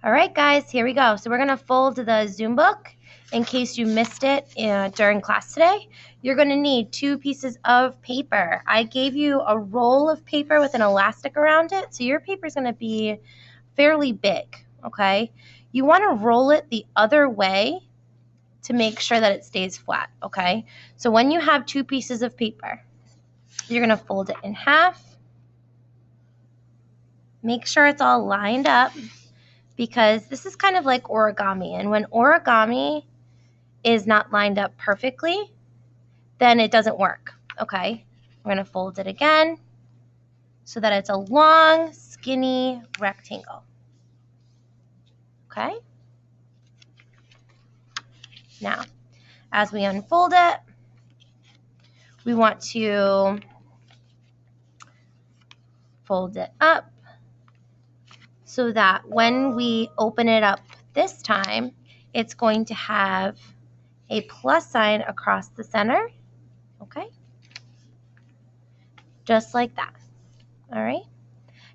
All right, guys, here we go. So we're going to fold the Zoom book in case you missed it during class today. You're going to need 2 pieces of paper. I gave you a roll of paper with an elastic around it, so your paper is going to be fairly big, okay? You want to roll it the other way to make sure that it stays flat, okay? So when you have 2 pieces of paper, you're going to fold it in half. Make sure it's all lined up, because this is kind of like origami, and when origami is not lined up perfectly, then it doesn't work, okay? We're going to fold it again so that it's a long, skinny rectangle, okay? Now, as we unfold it, we want to fold it up so that when we open it up this time, it's going to have a plus sign across the center, okay? Just like that, all right?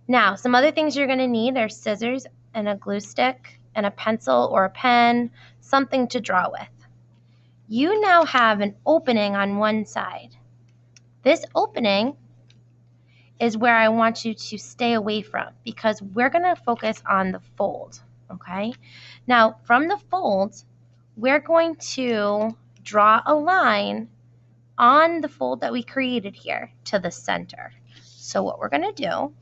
Now, some other things you're going to need are scissors and a glue stick and a pencil or a pen, something to draw with. You now have an opening on one side. This opening is where I want you to stay away from, because we're going to focus on the fold, okay? Now, from the fold, we're going to draw a line on the fold that we created here to the center. So what we're going to do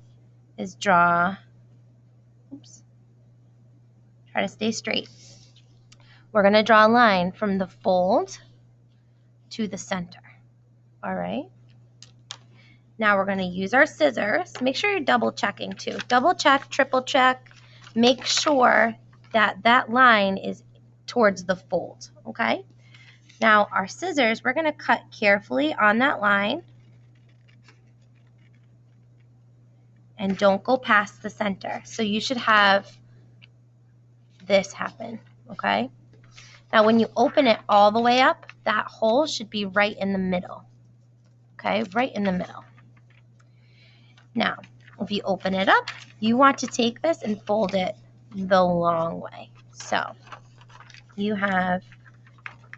is draw, try to stay straight. We're going to draw a line from the fold to the center, all right? Now we're going to use our scissors. Make sure you're double checking too. Double check, triple check. Make sure that that line is towards the fold, okay? Now our scissors, we're going to cut carefully on that line. And don't go past the center. So you should have this happen, okay? Now when you open it all the way up, that hole should be right in the middle, okay? Right in the middle. Now, if you open it up, you want to take this and fold it the long way. So you have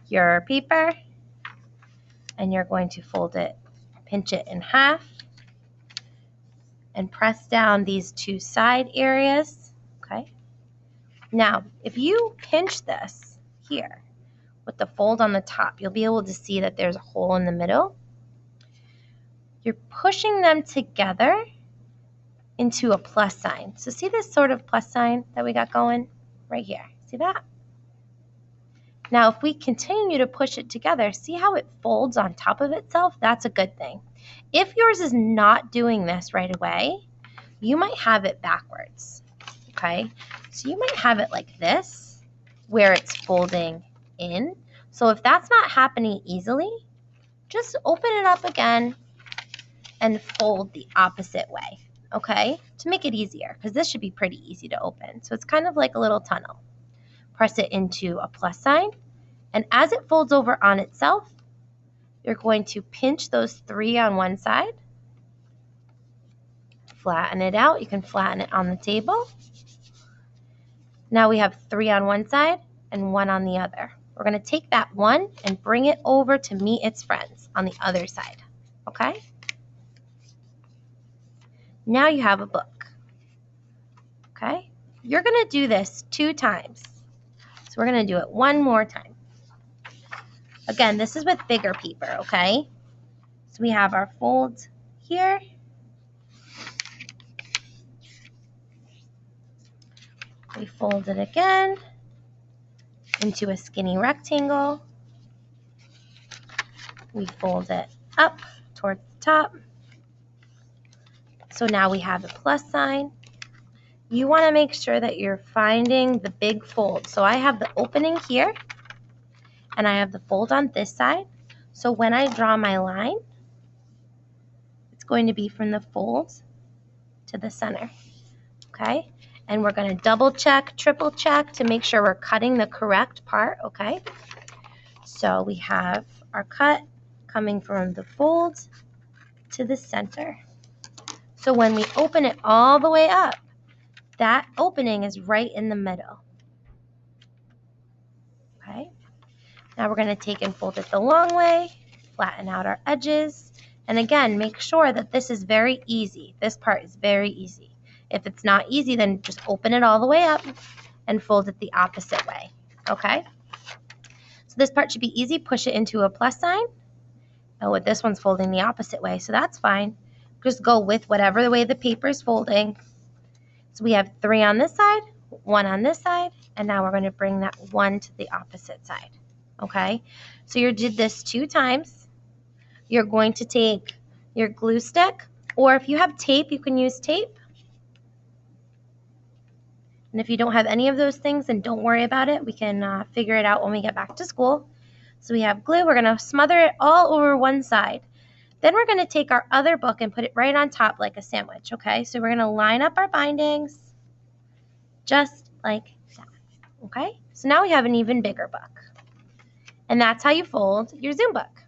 your paper, and you're going to fold it, pinch it in half, and press down these 2 side areas, okay? Now, if you pinch this here with the fold on the top, you'll be able to see that there's a hole in the middle. You're pushing them together into a plus sign. So see this sort of plus sign that we got going right here? See that? Now, if we continue to push it together, see how it folds on top of itself? That's a good thing. If yours is not doing this right away, you might have it backwards, okay? So you might have it like this, where it's folding in. So if that's not happening easily, just open it up again and fold the opposite way, okay? To make it easier, because this should be pretty easy to open. So it's kind of like a little tunnel. Press it into a plus sign, and as it folds over on itself, you're going to pinch those 3 on one side, flatten it out. You can flatten it on the table. Now we have 3 on one side and 1 on the other. We're going to take that 1 and bring it over to meet its friends on the other side, okay? Now you have a book, okay? You're going to do this 2 times. So we're going to do it 1 more time. Again, this is with bigger paper, okay? So we have our folds here. We fold it again into a skinny rectangle. We fold it up towards the top. So now we have a plus sign. You want to make sure that you're finding the big fold. So I have the opening here, and I have the fold on this side. So when I draw my line, it's going to be from the fold to the center, okay? And we're going to double check, triple check to make sure we're cutting the correct part, okay? So we have our cut coming from the fold to the center. So when we open it all the way up, that opening is right in the middle. Okay. Now we're going to take and fold it the long way, flatten out our edges, and again, make sure that this is very easy. This part is very easy. If it's not easy, then just open it all the way up and fold it the opposite way. Okay. So this part should be easy. Push it into a plus sign. Oh, this one's folding the opposite way, so that's fine. Just go with whatever the way the paper is folding. So we have 3 on this side, 1 on this side, and now we're going to bring that 1 to the opposite side. Okay, so you did this 2 times. You're going to take your glue stick, or if you have tape, you can use tape. And if you don't have any of those things, then don't worry about it. We can figure it out when we get back to school. So we have glue. We're going to smother it all over one side. Then we're going to take our other book and put it right on top like a sandwich, okay? So we're going to line up our bindings just like that, okay? So now we have an even bigger book. And that's how you fold your Zoom book.